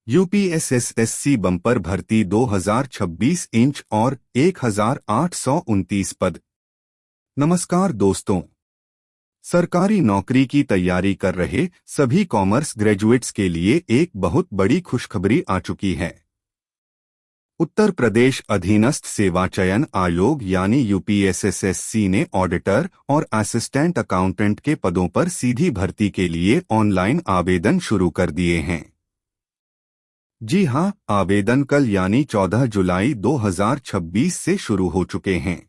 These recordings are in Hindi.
यूपीएसएसएससी बम्पर भर्ती 2026 इंच और 1829 पद। नमस्कार दोस्तों, सरकारी नौकरी की तैयारी कर रहे सभी कॉमर्स ग्रेजुएट्स के लिए एक बहुत बड़ी खुशखबरी आ चुकी है। उत्तर प्रदेश अधीनस्थ सेवा चयन आयोग यानी यूपीएसएसएससी ने ऑडिटर और असिस्टेंट अकाउंटेंट के पदों पर सीधी भर्ती के लिए ऑनलाइन आवेदन शुरू कर दिए हैं। जी हां, आवेदन कल यानी 14 जुलाई 2026 से शुरू हो चुके हैं।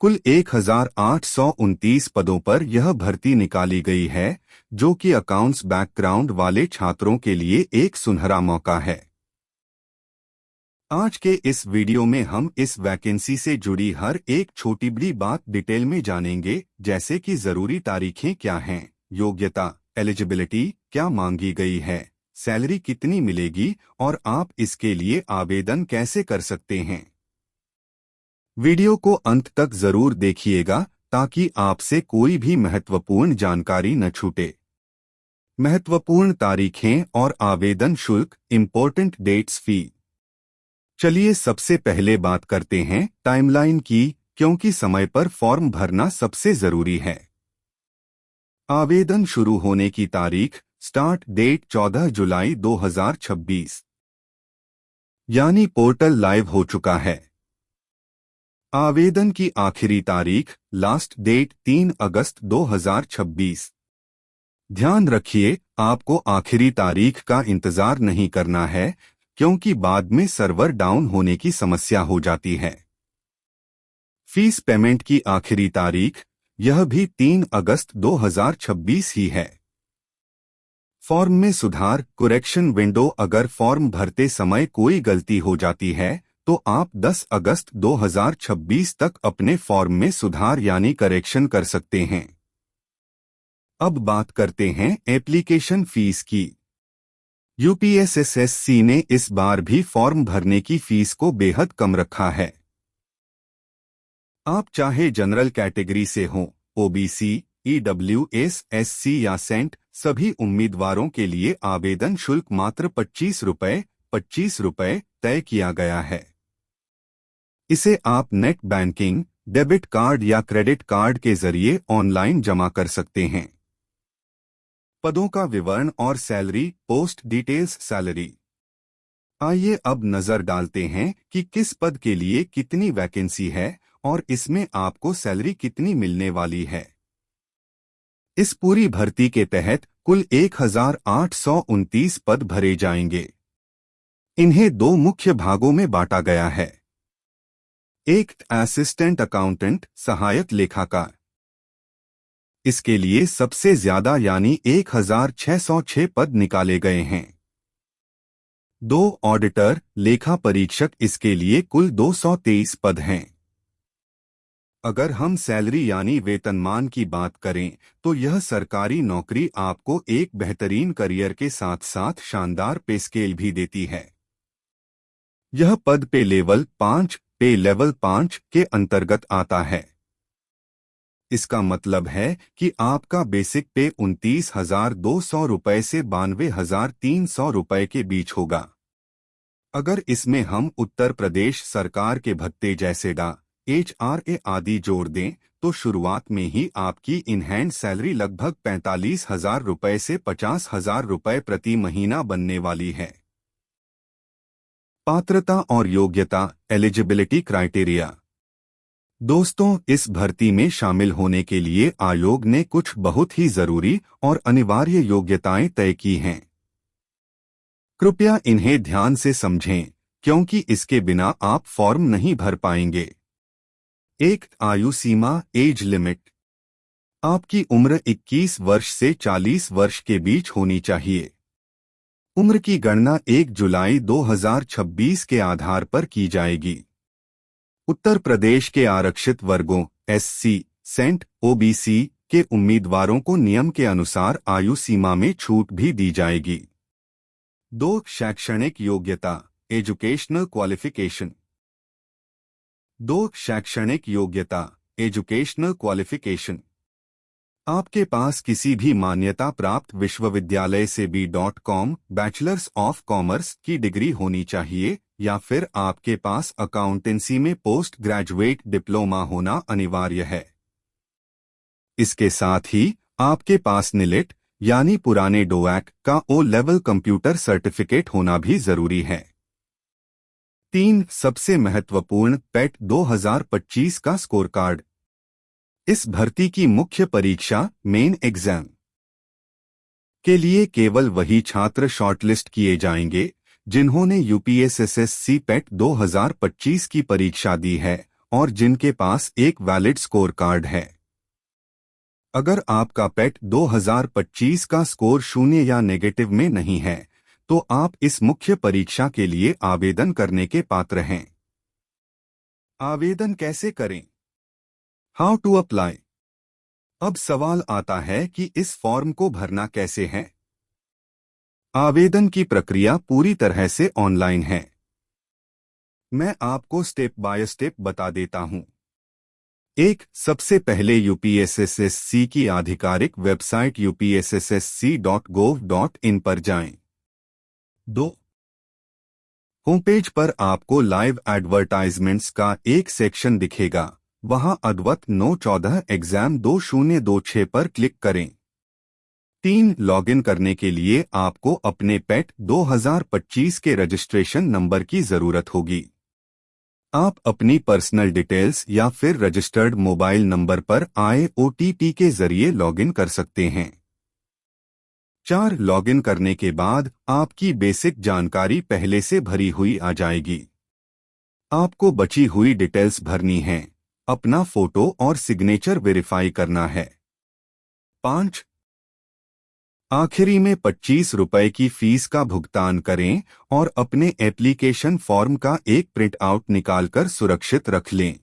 कुल 1829 पदों पर यह भर्ती निकाली गई है, जो कि अकाउंट्स बैकग्राउंड वाले छात्रों के लिए एक सुनहरा मौका है। आज के इस वीडियो में हम इस वैकेंसी से जुड़ी हर एक छोटी बड़ी बात डिटेल में जानेंगे, जैसे कि जरूरी तारीखें क्या हैं, योग्यता, एलिजिबिलिटी क्या मांगी गई है, सैलरी कितनी मिलेगी और आप इसके लिए आवेदन कैसे कर सकते हैं। वीडियो को अंत तक जरूर देखिएगा ताकि आपसे कोई भी महत्वपूर्ण जानकारी न छूटे। महत्वपूर्ण तारीखें और आवेदन शुल्क, इम्पोर्टेंट डेट्स, फी। चलिए सबसे पहले बात करते हैं टाइमलाइन की, क्योंकि समय पर फॉर्म भरना सबसे जरूरी है। आवेदन शुरू होने की तारीख, स्टार्ट डेट 14 जुलाई 2026, यानी पोर्टल लाइव हो चुका है। आवेदन की आखिरी तारीख, लास्ट डेट 3 अगस्त 2026। ध्यान रखिए, आपको आखिरी तारीख का इंतजार नहीं करना है, क्योंकि बाद में सर्वर डाउन होने की समस्या हो जाती है। फीस पेमेंट की आखिरी तारीख, यह भी 3 अगस्त 2026 ही है। फॉर्म में सुधार, करेक्शन विंडो। अगर फॉर्म भरते समय कोई गलती हो जाती है तो आप 10 अगस्त 2026 तक अपने फॉर्म में सुधार यानी करेक्शन कर सकते हैं। अब बात करते हैं एप्लीकेशन फीस की। यूपीएसएसएससी ने इस बार भी फॉर्म भरने की फीस को बेहद कम रखा है। आप चाहे जनरल कैटेगरी से हों, ओबीसी, ईडब्ल्यूएस, एससी या सेंट, सभी उम्मीदवारों के लिए आवेदन शुल्क मात्र 25 रुपये तय किया गया है। इसे आप नेट बैंकिंग, डेबिट कार्ड या क्रेडिट कार्ड के जरिए ऑनलाइन जमा कर सकते हैं। पदों का विवरण और सैलरी, पोस्ट डिटेल्स, सैलरी। आइए अब नजर डालते हैं कि किस पद के लिए कितनी वैकेंसी है और इसमें आपको सैलरी कितनी मिलने वाली है। इस पूरी भर्ती के तहत कुल 1829 पद भरे जाएंगे। इन्हें दो मुख्य भागों में बांटा गया है। एक, असिस्टेंट अकाउंटेंट, सहायक लेखाकार। इसके लिए सबसे ज्यादा यानी 1606 पद निकाले गए हैं। 2, ऑडिटर, लेखा परीक्षक। इसके लिए कुल 223 पद हैं। अगर हम सैलरी यानी वेतनमान की बात करें तो यह सरकारी नौकरी आपको एक बेहतरीन करियर के साथ साथ शानदार पे स्केल भी देती है। यह पद पे लेवल 5 के अंतर्गत आता है। इसका मतलब है कि आपका बेसिक पे 29,200 रुपये से 92,300 रुपये के बीच होगा। अगर इसमें हम उत्तर प्रदेश सरकार के भत्ते जैसे डा, HRA आदि जोड़ दें तो शुरुआत में ही आपकी इन हैंड सैलरी लगभग 45,000 रुपये से 50,000 रुपये प्रति महीना बनने वाली है। पात्रता और योग्यता, एलिजिबिलिटी क्राइटेरिया। दोस्तों, इस भर्ती में शामिल होने के लिए आयोग ने कुछ बहुत ही जरूरी और अनिवार्य योग्यताएं तय की हैं। कृपया इन्हें ध्यान से समझें, क्योंकि इसके बिना आप फॉर्म नहीं भर पाएंगे। 1, आयु सीमा, एज लिमिट। आपकी उम्र 21 वर्ष से 40 वर्ष के बीच होनी चाहिए। उम्र की गणना 1 जुलाई 2026 के आधार पर की जाएगी। उत्तर प्रदेश के आरक्षित वर्गों एससी, सेंट, ओबीसी के उम्मीदवारों को नियम के अनुसार आयु सीमा में छूट भी दी जाएगी। 2, शैक्षणिक योग्यता, एजुकेशनल क्वालिफिकेशन। 2, शैक्षणिक योग्यता, एजुकेशनल क्वालिफिकेशन। आपके पास किसी भी मान्यता प्राप्त विश्वविद्यालय से B.Com बैचलर्स ऑफ कॉमर्स की डिग्री होनी चाहिए या फिर आपके पास अकाउंटेंसी में पोस्ट ग्रेजुएट डिप्लोमा होना अनिवार्य है। इसके साथ ही आपके पास निलिट यानी पुराने डोएक का O लेवल कंप्यूटर सर्टिफिकेट होना भी जरूरी है। 3. सबसे महत्वपूर्ण पेट 2025 का स्कोर कार्ड। इस भर्ती की मुख्य परीक्षा मेन एग्जाम के लिए केवल वही छात्र शॉर्टलिस्ट किए जाएंगे जिन्होंने यूपीएसएससी पेट 2025 की परीक्षा दी है और जिनके पास एक वैलिड स्कोर कार्ड है। अगर आपका पेट 2025 का स्कोर 0 या नेगेटिव में नहीं है तो आप इस मुख्य परीक्षा के लिए आवेदन करने के पात्र हैं। आवेदन कैसे करें? How to apply. अब सवाल आता है कि इस फॉर्म को भरना कैसे है। आवेदन की प्रक्रिया पूरी तरह से ऑनलाइन है। मैं आपको स्टेप बाय स्टेप बता देता हूं। 1. सबसे पहले यूपीएसएससी की आधिकारिक वेबसाइट upsssc.gov.in पर जाएं। 2. होम पेज पर आपको लाइव एडवर्टाइजमेंट्स का एक सेक्शन दिखेगा, वहां अद्वत 9/14 एग्जाम 2026 पर क्लिक करें। 3. लॉगिन करने के लिए आपको अपने पेट 2025 के रजिस्ट्रेशन नंबर की जरूरत होगी। आप अपनी पर्सनल डिटेल्स या फिर रजिस्टर्ड मोबाइल नंबर पर आए OTP के जरिए लॉगिन कर सकते हैं। 4. लॉगिन करने के बाद आपकी बेसिक जानकारी पहले से भरी हुई आ जाएगी। आपको बची हुई डिटेल्स भरनी है, अपना फोटो और सिग्नेचर वेरीफाई करना है। 5. आखिरी में 25 रुपए की फीस का भुगतान करें और अपने एप्लीकेशन फॉर्म का एक प्रिंट आउट निकालकर सुरक्षित रख लें।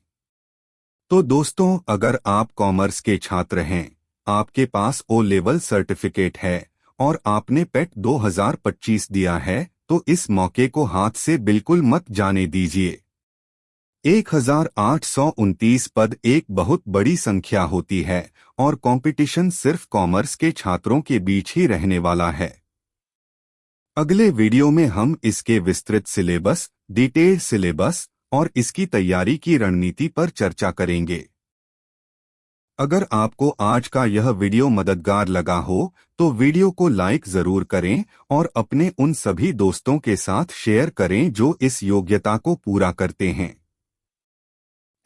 तो दोस्तों, अगर आप कॉमर्स के छात्र हैं, आपके पास O लेवल सर्टिफिकेट है और आपने पेट 2025 दिया है तो इस मौके को हाथ से बिल्कुल मत जाने दीजिए। 1829 पद एक बहुत बड़ी संख्या होती है और कंपटीशन सिर्फ कॉमर्स के छात्रों के बीच ही रहने वाला है। अगले वीडियो में हम इसके विस्तृत सिलेबस, डिटेल्ड सिलेबस और इसकी तैयारी की रणनीति पर चर्चा करेंगे। अगर आपको आज का यह वीडियो मददगार लगा हो तो वीडियो को लाइक जरूर करें और अपने उन सभी दोस्तों के साथ शेयर करें जो इस योग्यता को पूरा करते हैं।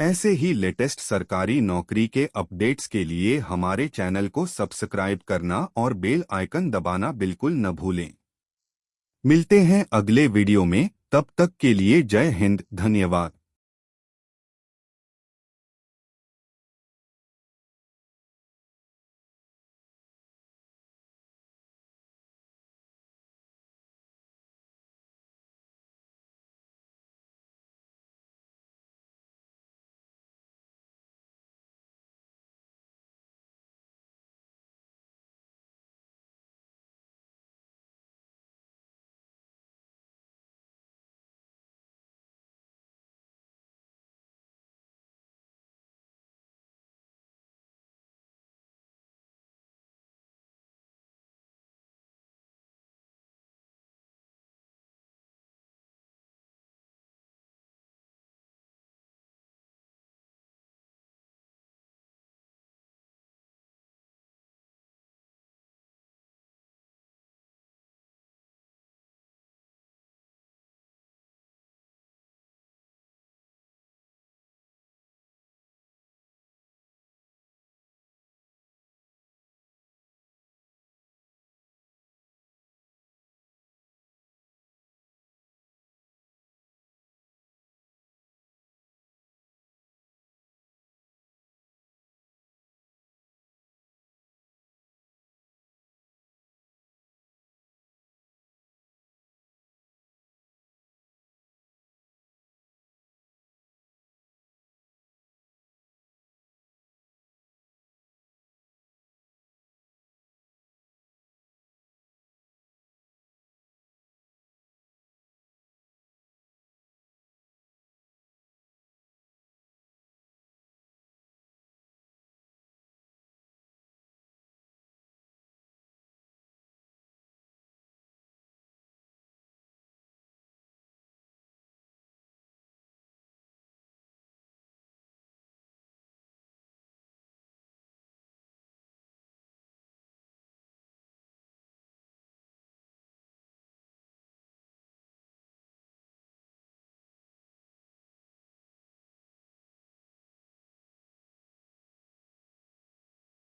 ऐसे ही लेटेस्ट सरकारी नौकरी के अपडेट्स के लिए हमारे चैनल को सब्सक्राइब करना और बेल आइकन दबाना बिल्कुल न भूलें। मिलते हैं अगले वीडियो में, तब तक के लिए जय हिंद, धन्यवाद।